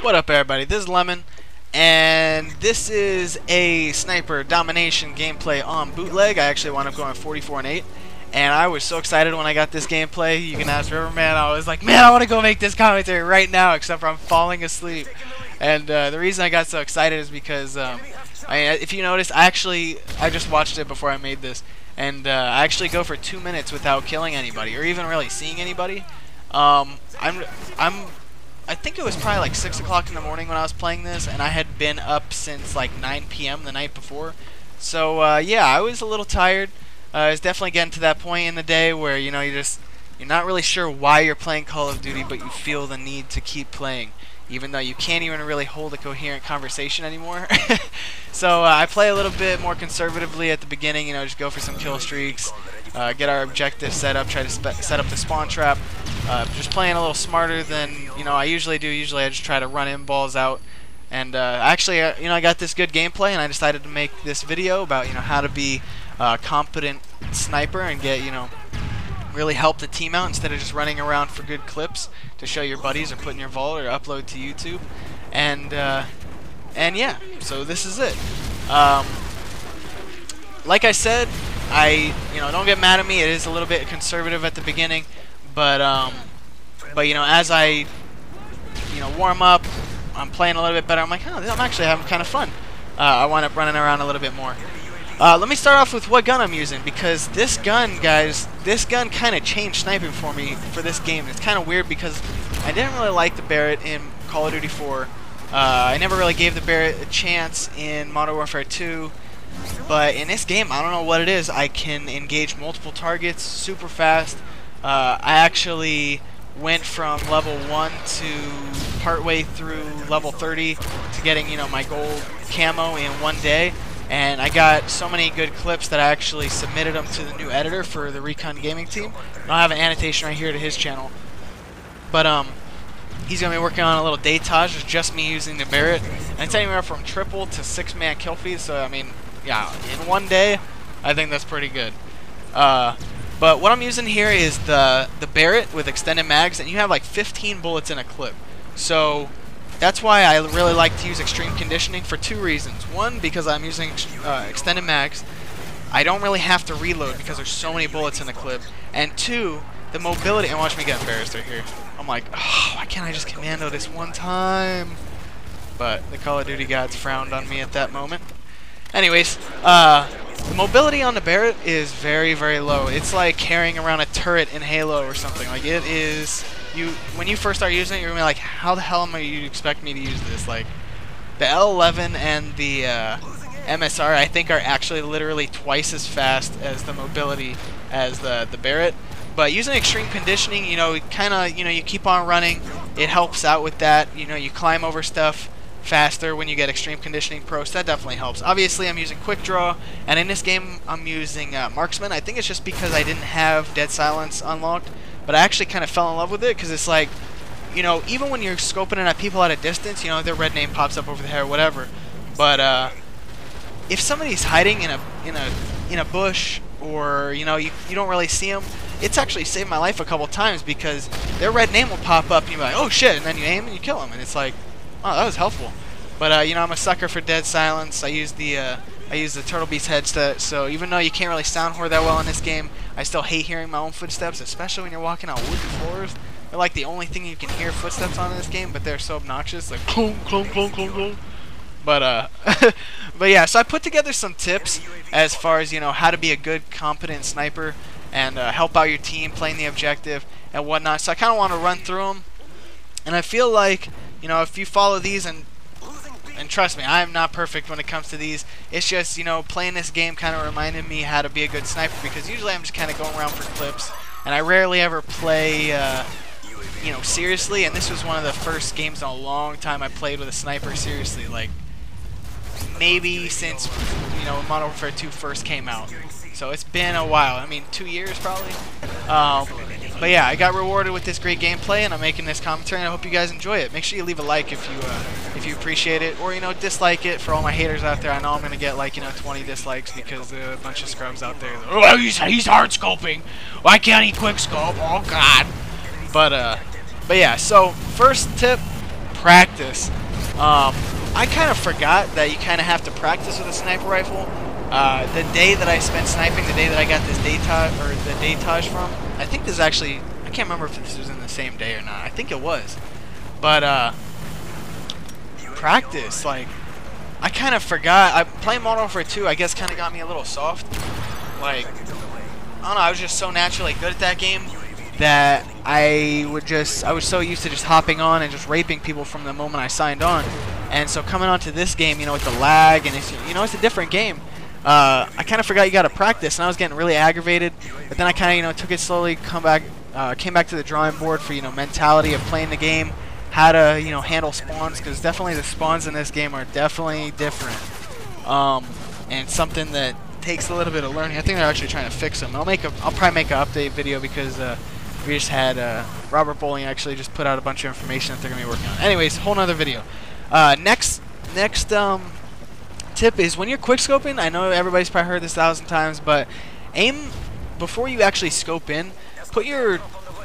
What up, everybody? This is Lemon, and this is a Sniper Domination gameplay on Bootleg. I actually wound up going 44-8, and I was so excited when I got this gameplay. You can ask Riverman. I was like, man, I want to go make this commentary right now, except for I'm falling asleep. And the reason I got so excited is because, if you notice, I just watched it before I made this, and I actually go for 2 minutes without killing anybody or even really seeing anybody. I think it was probably like 6 o'clock in the morning when I was playing this, and I had been up since like 9 p.m. the night before. So yeah, I was a little tired. It's definitely getting to that point in the day where you're not really sure why you're playing Call of Duty, but you feel the need to keep playing, even though you can't even really hold a coherent conversation anymore. So I play a little bit more conservatively at the beginning, just go for some kill streaks, get our objective set up, try to set up the spawn trap. Just playing a little smarter than I usually do. Usually I just try to run in balls out. And actually, I got this good gameplay, and I decided to make this video about how to be a competent sniper and get really help the team out instead of just running around for good clips to show your buddies or put in your vault or upload to YouTube. And yeah, so this is it. Like I said, don't get mad at me. It is a little bit conservative at the beginning, but as I warm up, I'm playing a little bit better. I'm like, oh, I'm actually having kind of fun. I wind up running around a little bit more. Let me start off with what gun I'm using, because this gun, guys, kind of changed sniping for me for this game. It's kind of weird because I didn't really like the Barrett in Call of Duty 4. I never really gave the Barrett a chance in Modern Warfare 2. But in this game, I don't know what it is. I can engage multiple targets super fast. I actually went from level 1 to partway through level 30 to getting my gold camo in 1 day. And I got so many good clips that I actually submitted them to the new editor for the Recon Gaming team. And I'll have an annotation right here to his channel. But he's going to be working on a little datage with just me using the Barrett. And it's anywhere from triple to 6-man kill feeds. So, I mean, yeah, in 1 day, I think that's pretty good. But what I'm using here is the Barrett with extended mags, and you have like 15 bullets in a clip. So that's why I really like to use extreme conditioning for 2 reasons. One, because I'm using extended mags. I don't really have to reload because there's so many bullets in the clip. And 2, the mobility. And watch me get embarrassed right here. I'm like, oh, why can't I just commando this one time? But the Call of Duty gods frowned on me at that moment. Anyways, the mobility on the Barrett is very, very low. It's like carrying around a turret in Halo or something. Like, it is, when you first start using it, you're going to be like, how the hell am you expect me to use this? Like, the L11 and the MSR, I think, are actually literally twice as fast as the mobility as the Barrett. But using extreme conditioning, you keep on running. It helps out with that. You climb over stuff faster when you get extreme conditioning pro, so that definitely helps. Obviously, I'm using quick draw, and in this game, I'm using marksman. I think it's just because I didn't have dead silence unlocked, but I actually kind of fell in love with it because it's like, even when you're scoping in at people at a distance, their red name pops up over the head or whatever. But if somebody's hiding in a bush, or you don't really see them, it's actually saved my life a couple times because their red name will pop up, and you're like, oh shit, and then you aim and you kill them, and it's like, oh, that was helpful. But I'm a sucker for dead silence. I use the Turtle Beast headset, so even though you can't really sound whore that well in this game, I still hate hearing my own footsteps, especially when you're walking on wooden floors. They're like the only thing you can hear footsteps on in this game, but they're so obnoxious, like clunk, clunk, clunk, clunk, clunk. But but yeah, so I put together some tips as far as how to be a good, competent sniper and help out your team playing the objective and whatnot. So I kind of want to run through them, and I feel like if you follow these, and trust me, I am not perfect when it comes to these. It's just, playing this game kind of reminded me how to be a good sniper, because usually I'm just kind of going around for clips, and I rarely ever play, seriously, and this was one of the first games in a long time I played with a sniper seriously, like, maybe since, Modern Warfare 2 first came out. So it's been a while. I mean, 2 years probably. But yeah, I got rewarded with this great gameplay, and I'm making this commentary, and I hope you guys enjoy it. Make sure you leave a like if you appreciate it, or dislike it. For all my haters out there, I know I'm gonna get like 20 dislikes because there are a bunch of scrubs out there. Oh, he's hard scoping. Why can't he quick scope? Oh God. But yeah. So first tip, practice. I kind of forgot that you kind of have to practice with a sniper rifle. The day that I spent sniping, the day that I got this datage from, I think this is actually, I can't remember if this was in the same day or not. I think it was. But practice, like, I kind of forgot. Playing Modern Warfare 2, I guess, kind of got me a little soft. Like, I don't know, I was just so naturally good at that game that I was so used to just hopping on and just raping people from the moment I signed on. And so coming onto this game, you know, with the lag, and it's, you know, it's a different game. I kind of forgot you got to practice, and I was getting really aggravated. But then I kind of, you know, took it slowly, came back to the drawing board for, you know, mentality of playing the game, how to, you know, handle spawns, because definitely the spawns in this game are definitely different. And something that takes a little bit of learning. I think they're actually trying to fix them. I'll probably make an update video because we just had Robert Bowling actually just put out a bunch of information that they're gonna be working on. Anyways, whole nother video. Next tip is when you're quickscoping. I know everybody's probably heard this 1,000 times, but aim before you actually scope in. Put your,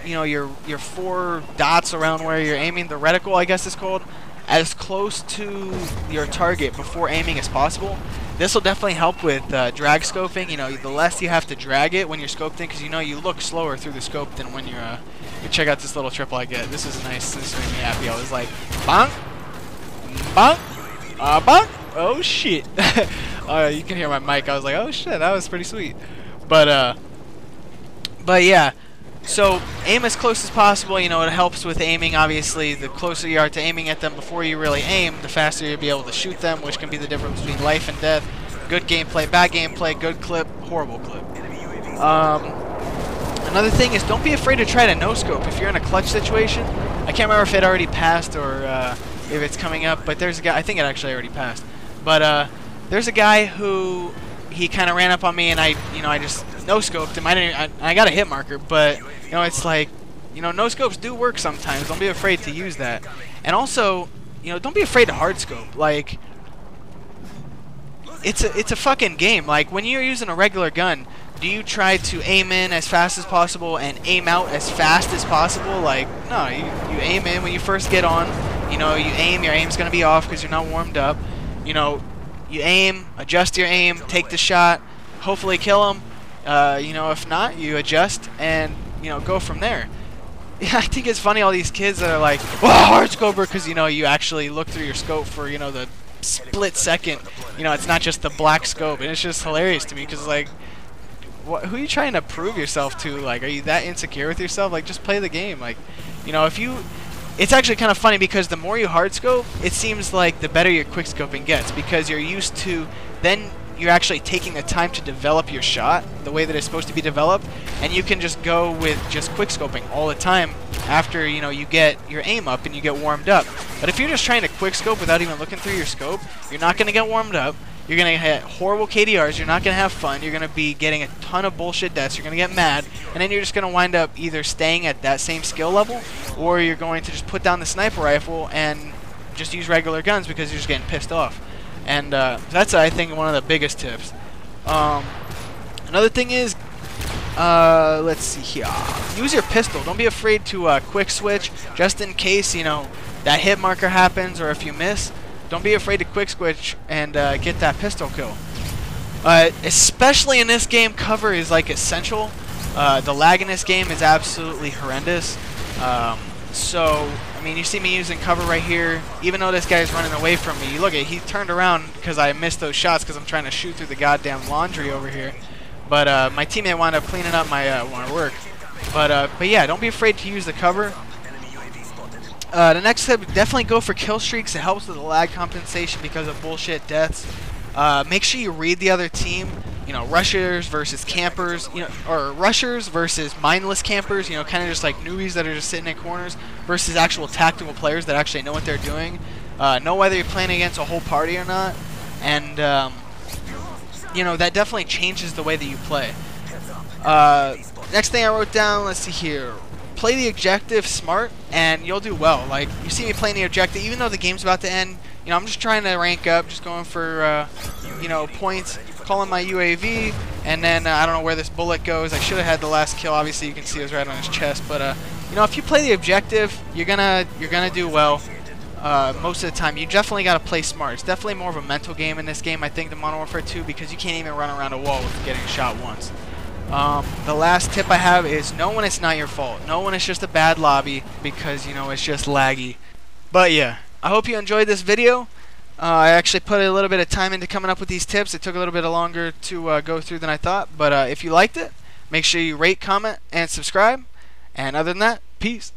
you know, your 4 dots around where you're aiming, the reticle, I guess it's called, as close to your target before aiming as possible. This will definitely help with drag scoping. You know, the less you have to drag it when you're scoped in, because you know you look slower through the scope than when you're. You check out this little triple I get. This is nice. This made me happy. I was like, bonk, bonk, bonk. Oh shit! You can hear my mic. I was like, oh shit, that was pretty sweet. But yeah. So aim as close as possible. You know, it helps with aiming. Obviously, the closer you are to aiming at them before you really aim, the faster you'll be able to shoot them, which can be the difference between life and death. Good gameplay, bad gameplay, good clip, horrible clip. Another thing is don't be afraid to try to no-scope if you're in a clutch situation. I can't remember if it already passed or if it's coming up, but there's a guy, I think it actually already passed. But there's a guy who, he kind of ran up on me and I just no-scoped him. I got a hit marker, but you know, it's like, you know, no-scopes do work sometimes. Don't be afraid to use that. And also, you know, don't be afraid to hard-scope. Like, it's a fucking game. Like, when you're using a regular gun, do you try to aim in as fast as possible and aim out as fast as possible? Like, no, you aim in when you first get on. You know, you aim, your aim's going to be off because you're not warmed up. You know, you aim, adjust your aim, take the shot, hopefully kill him. You know, if not, you adjust and, you know, go from there. Yeah, I think it's funny, all these kids that are like, oh, hard scoper, because, you know, you actually look through your scope for, you know, the split second. You know, it's not just the black scope, and it's just hilarious to me, because, like, who are you trying to prove yourself to? Like, are you that insecure with yourself? Like, just play the game. Like, you know, if you... It's actually kind of funny, because the more you hard scope, it seems like the better your quick scoping gets, because you're used to... Then you're actually taking the time to develop your shot the way that it's supposed to be developed, and you can just go with just quick scoping all the time after, you know, you get your aim up and you get warmed up. But if you're just trying to quick scope without even looking through your scope, you're not going to get warmed up. You're going to hit horrible KDRs. You're not going to have fun. You're going to be getting a ton of bullshit deaths. You're going to get mad, and then you're just going to wind up either staying at that same skill level, or you're going to just put down the sniper rifle and just use regular guns because you're just getting pissed off. And that's, I think, one of the biggest tips. Another thing is, let's see here. Use your pistol. Don't be afraid to quick switch, just in case, you know, that hit marker happens, or if you miss. Don't be afraid to quick switch and get that pistol kill. Especially in this game, cover is like essential. The lag in this game is absolutely horrendous. So, I mean, you see me using cover right here. Even though this guy's running away from me, look at, he turned around because I missed those shots because I'm trying to shoot through the goddamn laundry over here. But my teammate wound up cleaning up my work. But yeah, don't be afraid to use the cover. The next step, definitely go for kill streaks. It helps with the lag compensation because of bullshit deaths. Make sure you read the other team. You know, rushers versus campers, you know, or rushers versus mindless campers, you know, kind of just like newbies that are just sitting in corners, versus actual tactical players that actually know what they're doing. Know whether you're playing against a whole party or not, and you know, that definitely changes the way that you play. Next thing I wrote down, let's see here. Play the objective smart, and you'll do well. Like, you see me playing the objective, even though the game's about to end, you know, I'm just trying to rank up, just going for, you know, points, calling my UAV, and then I don't know where this bullet goes. I should have had the last kill. Obviously, you can see it was right on his chest, but, you know, if you play the objective, you're gonna do well. most of the time. You definitely got to play smart. It's definitely more of a mental game in this game, I think, than Modern Warfare 2, because you can't even run around a wall with getting shot once. The last tip I have is know when it's not your fault. Know when it's just a bad lobby because, you know, it's just laggy. But yeah, I hope you enjoyed this video. I actually put a little bit of time into coming up with these tips. It took a little bit longer to go through than I thought. But if you liked it, make sure you rate, comment, and subscribe. And other than that, peace.